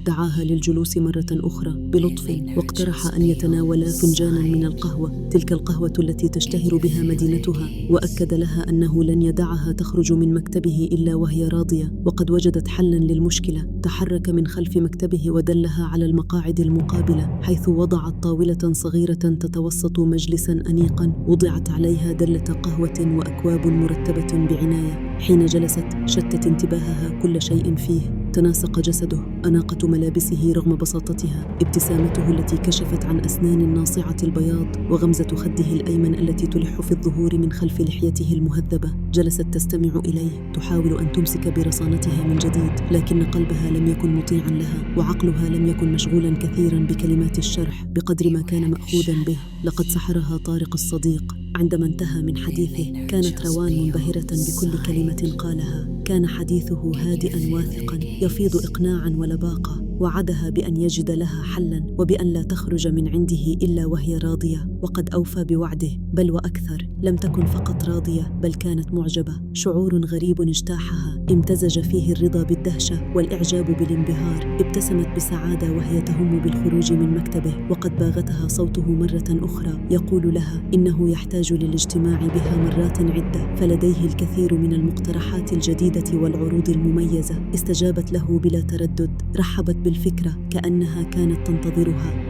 دعاها للجلوس مرة أخرى بلطف، واقترح أن يتناولا فنجانا من القهوة، تلك القهوة التي تشتهر بها مدينتها، وأكد لها أنه لن يدعها تخرج من مكتبه إلا وهي راضية، وقد وجدت حلا للمشكلة. تحرك من خلف مكتبه ودلها على المقاعد المقابلة، حيث وضعت طاولة صغيرة تتوسط مجلسا أنيقا وضعت عليها دلة قهوة وأكواب مرتبة بعناية. حين جلست شتت انتباهها كل شيء فيه، تناسق جسده، أناقة ملابسه رغم بساطتها، ابتسامته التي كشفت عن أسنان ناصعة البياض، وغمزة خده الأيمن التي تلح في الظهور من خلف لحيته المهذبة. جلست تستمع إليه، تحاول أن تمسك برصانتها من جديد، لكن قلبها لم يكن مطيعا لها، وعقلها لم يكن مشغولا كثيرا بكلمات الشرح بقدر ما كان مأخوذا به. لقد سحرها طارق الصديق. عندما انتهى من حديثه، كانت روان منبهرة بكل كلمة قالها. كان حديثه هادئا واثقا، يفيض إقناعا ولباقة. وعدها بأن يجد لها حلا، وبأن لا تخرج من عنده إلا وهي راضية، وقد أوفى بوعده، بل وأكثر. لم تكن فقط راضية، بل كانت معجبة. شعور غريب اجتاحها، امتزج فيه الرضا بالدهشة والإعجاب بالانبهار. ابتسمت بسعادة وهي تهم بالخروج من مكتبه، وقد باغتها صوته مرة أخرى يقول لها إنه يحتاج للاجتماع بها مرات عدة، فلديه الكثير من المقترحات الجديدة والعروض المميزة. استجابت له بلا تردد، رحبت بالفكرة كأنها كانت تنتظرها.